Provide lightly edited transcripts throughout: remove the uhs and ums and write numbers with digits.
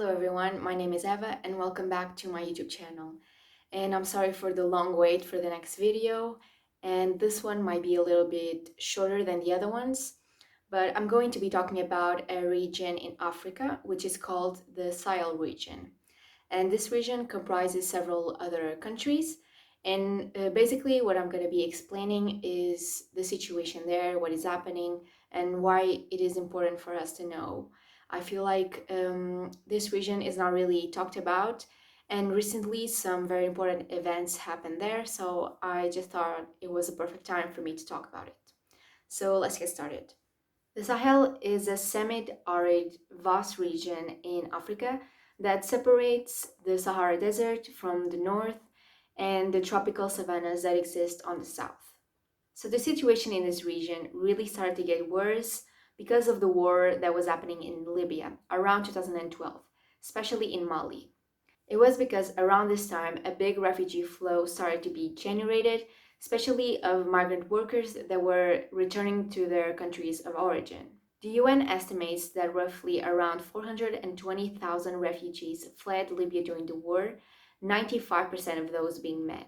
Hello everyone, my name is Eva and welcome back to my YouTube channel. And I'm sorry for the long wait for the next video, and this one might be a little bit shorter than the other ones, but I'm going to be talking about a region in Africa which is called the Sahel region. And this region comprises several other countries, and basically what I'm going to be explaining is the situation there, what is happening, and why it is important for us to know. I feel like this region is not really talked about, and recently some very important events happened there, so I just thought it was a perfect time for me to talk about it. So let's get started. The Sahel is a semi-arid, vast region in Africa that separates the Sahara Desert from the north and the tropical savannas that exist on the south. So the situation in this region really started to get worse because of the war that was happening in Libya around 2012, especially in Mali. It was because around this time a big refugee flow started to be generated, especially of migrant workers that were returning to their countries of origin. The UN estimates that roughly around 420,000 refugees fled Libya during the war, 95% of those being men.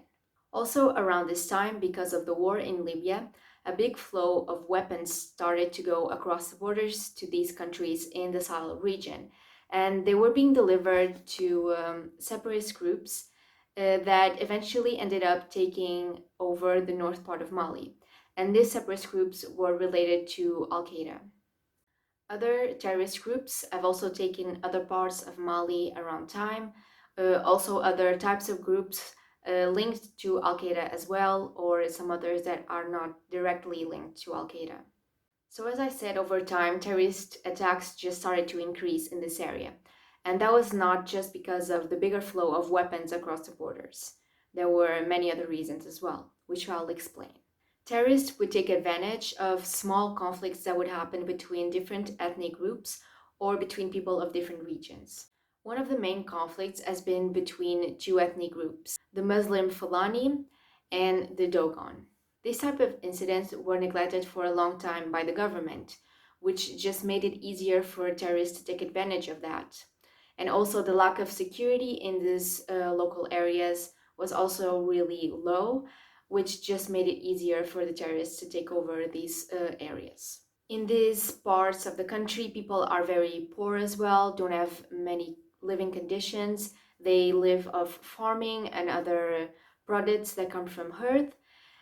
Also around this time, because of the war in Libya, a big flow of weapons started to go across the borders to these countries in the Sahel region, and they were being delivered to separatist groups that eventually ended up taking over the north part of Mali. And these separatist groups were related to Al-Qaeda. Other terrorist groups have also taken other parts of Mali around time, also other types of groups linked to Al-Qaeda as well, or some others that are not directly linked to Al-Qaeda. So as I said, over time, terrorist attacks just started to increase in this area. And that was not just because of the bigger flow of weapons across the borders. There were many other reasons as well, which I'll explain. Terrorists would take advantage of small conflicts that would happen between different ethnic groups or between people of different regions. One of the main conflicts has been between two ethnic groups, the Muslim Fulani and the Dogon. These type of incidents were neglected for a long time by the government, which just made it easier for terrorists to take advantage of that. And also the lack of security in these local areas was also really low, which just made it easier for the terrorists to take over these areas. In these parts of the country, people are very poor as well, don't have many living conditions. They live off farming and other products that come from earth,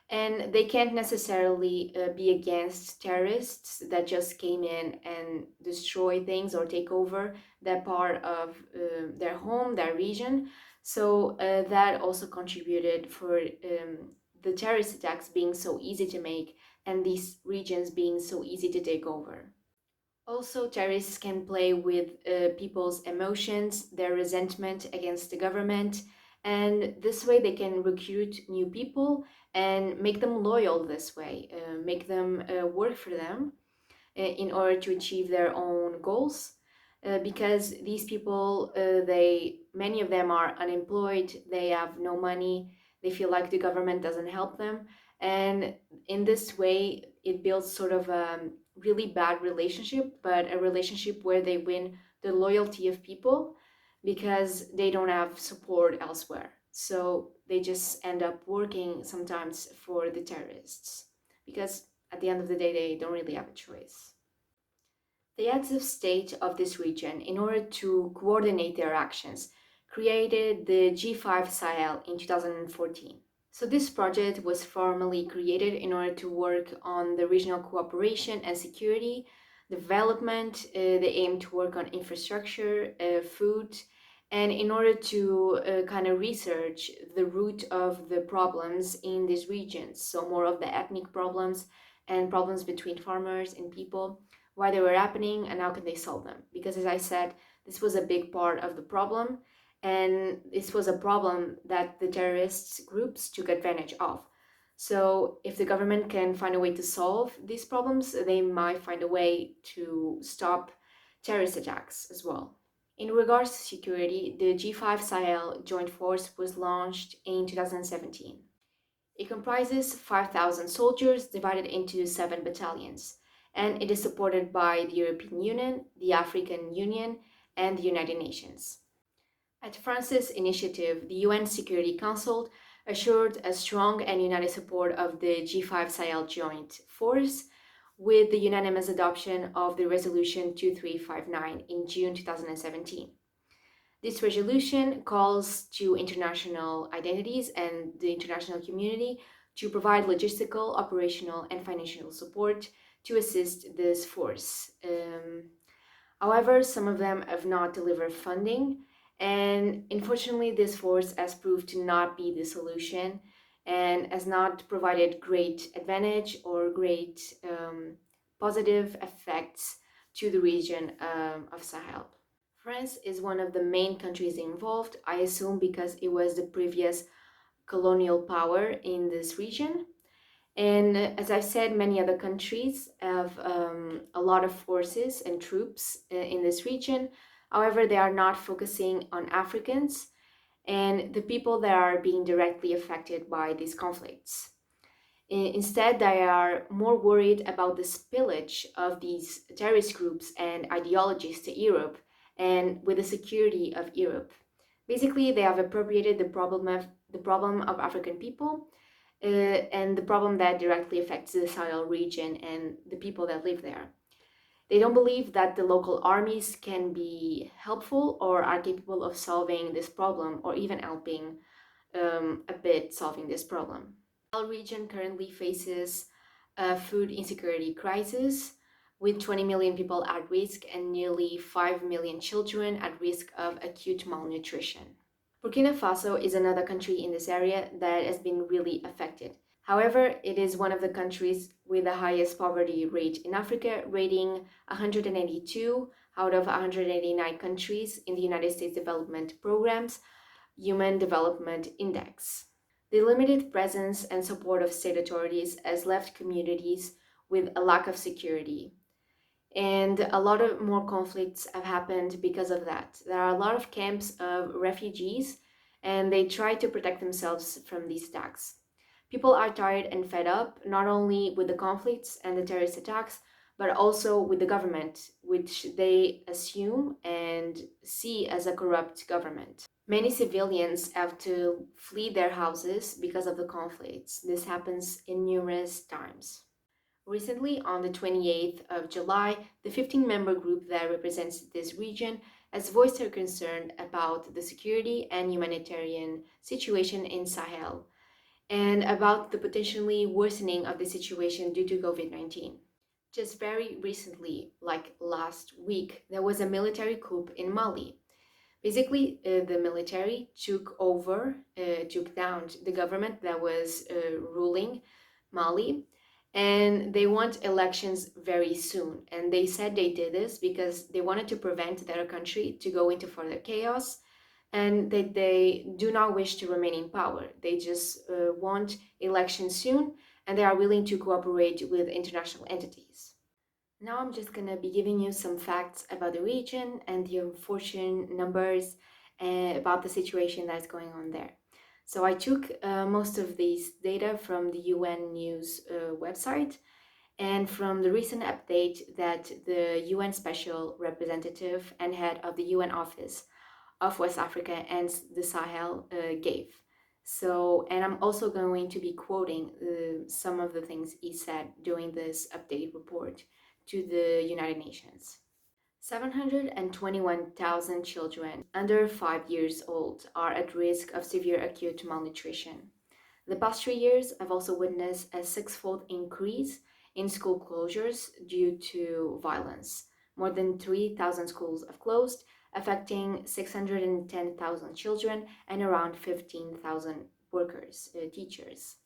and they can't necessarily be against terrorists that just came in and destroy things or take over that part of their home, their region. So that also contributed for the terrorist attacks being so easy to make and these regions being so easy to take over. Also, terrorists can play with people's emotions, their resentment against the government, and this way they can recruit new people and make them loyal this way, make them work for them in order to achieve their own goals. Because these people, many of them are unemployed, they have no money, they feel like the government doesn't help them, and in this way, it builds sort of a really bad relationship, but a relationship where they win the loyalty of people because they don't have support elsewhere. So they just end up working sometimes for the terrorists because at the end of the day, they don't really have a choice. The heads of state of this region, in order to coordinate their actions, created the G5 Sahel in 2014. So this project was formally created in order to work on the regional cooperation and security, development. They aim to work on infrastructure, food, and in order to kind of research the root of the problems in these regions. So more of the ethnic problems and problems between farmers and people, why they were happening and how can they solve them. Because as I said, this was a big part of the problem, and this was a problem that the terrorist groups took advantage of. So if the government can find a way to solve these problems, they might find a way to stop terrorist attacks as well. In regards to security, the G5 Sahel Joint Force was launched in 2017. It comprises 5,000 soldiers divided into 7 battalions, and it is supported by the European Union, the African Union, and the United Nations. At France's initiative, the UN Security Council assured a strong and united support of the G5 Sahel Joint Force with the unanimous adoption of the Resolution 2359 in June 2017. This resolution calls to international identities and the international community to provide logistical, operational, and financial support to assist this force. However, some of them have not delivered funding, and unfortunately, this force has proved to not be the solution and has not provided great advantage or great positive effects to the region of Sahel. France is one of the main countries involved, I assume because it was the previous colonial power in this region. And as I've said, many other countries have a lot of forces and troops in this region. However, they are not focusing on Africans and the people that are being directly affected by these conflicts. Instead, they are more worried about the spillage of these terrorist groups and ideologies to Europe and with the security of Europe. Basically, they have appropriated the problem of African people and the problem that directly affects the Sahel region and the people that live there. They don't believe that the local armies can be helpful or are capable of solving this problem or even helping a bit solving this problem. The Sahel region currently faces a food insecurity crisis with 20 million people at risk and nearly 5 million children at risk of acute malnutrition. Burkina Faso is another country in this area that has been really affected. However, it is one of the countries with the highest poverty rate in Africa, rating 182 out of 189 countries in the United States Development Program's Human Development Index. The limited presence and support of state authorities has left communities with a lack of security. And a lot of more conflicts have happened because of that. There are a lot of camps of refugees, and they try to protect themselves from these attacks. People are tired and fed up, not only with the conflicts and the terrorist attacks, but also with the government, which they assume and see as a corrupt government. Many civilians have to flee their houses because of the conflicts. This happens in numerous times. Recently, on the 28th of July, the 15-member group that represents this region has voiced their concern about the security and humanitarian situation in Sahel and about the potentially worsening of the situation due to COVID-19. Just very recently, like last week, there was a military coup in Mali. Basically, the military took down the government that was ruling Mali, and they want elections very soon. And they said they did this because they wanted to prevent their country to go into further chaos, and that they do not wish to remain in power. They just want elections soon, and they are willing to cooperate with international entities. Now I'm just gonna be giving you some facts about the region and the unfortunate numbers about the situation that's going on there. So I took most of these data from the UN News website and from the recent update that the UN Special Representative and head of the UN Office of West Africa and the Sahel gave. So, and I'm also going to be quoting some of the things he said during this update report to the United Nations. 721,000 children under 5 years old are at risk of severe acute malnutrition. The past 3 years have also witnessed a six-fold increase in school closures due to violence. More than 3,000 schools have closed, affecting 610,000 children and around 15,000 workers, teachers.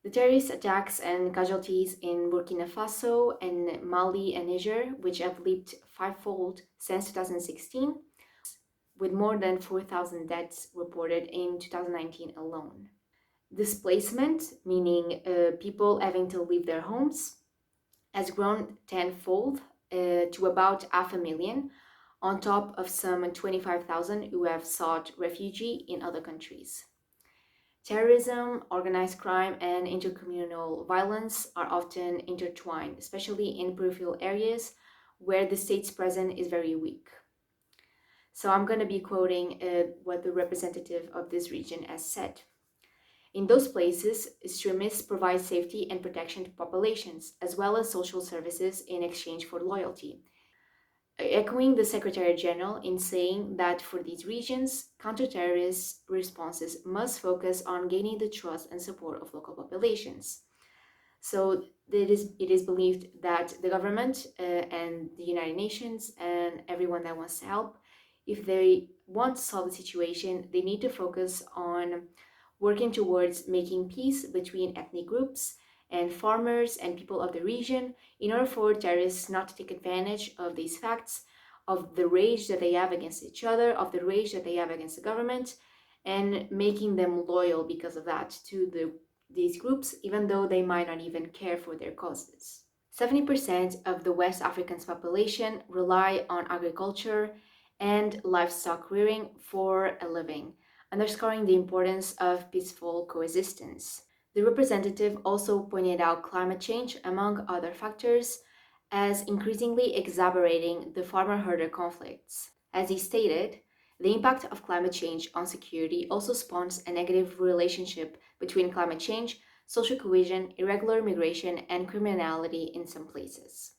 The terrorist attacks and casualties in Burkina Faso and Mali and Niger, which have leaped fivefold since 2016, with more than 4,000 deaths reported in 2019 alone. Displacement, meaning people having to leave their homes, has grown tenfold to about 500,000, on top of some 25,000 who have sought refuge in other countries. Terrorism, organized crime, and intercommunal violence are often intertwined, especially in peripheral areas where the state's presence is very weak. So I'm going to be quoting what the representative of this region has said. In those places, extremists provide safety and protection to populations, as well as social services in exchange for loyalty. Echoing the Secretary General in saying that for these regions, counter-terrorist responses must focus on gaining the trust and support of local populations. So it is believed that the government and the United Nations and everyone that wants to help, if they want to solve the situation, they need to focus on working towards making peace between ethnic groups and farmers and people of the region in order for terrorists not to take advantage of these facts, of the rage that they have against each other, of the rage that they have against the government, and making them loyal because of that to these groups, even though they might not even care for their causes. 70% of the West African's population rely on agriculture and livestock rearing for a living, underscoring the importance of peaceful coexistence. The representative also pointed out climate change, among other factors, as increasingly exacerbating the farmer-herder conflicts. As he stated, the impact of climate change on security also spawns a negative relationship between climate change, social cohesion, irregular migration, and criminality in some places.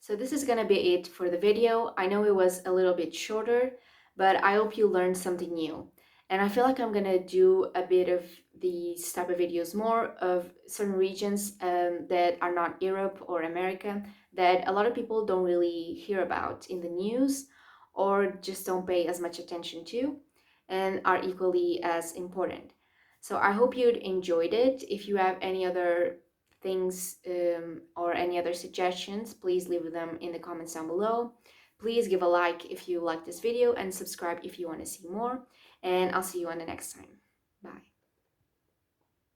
So this is gonna be it for the video. I know it was a little bit shorter, but I hope you learned something new. And I feel like I'm gonna do a bit of these type of videos more of certain regions that are not Europe or America that a lot of people don't really hear about in the news or just don't pay as much attention to and are equally as important. So I hope you'd enjoyed it. If you have any other things or any other suggestions, please leave them in the comments down below. Please give a like if you like this video and subscribe if you want to see more. And I'll see you on the next time. Bye.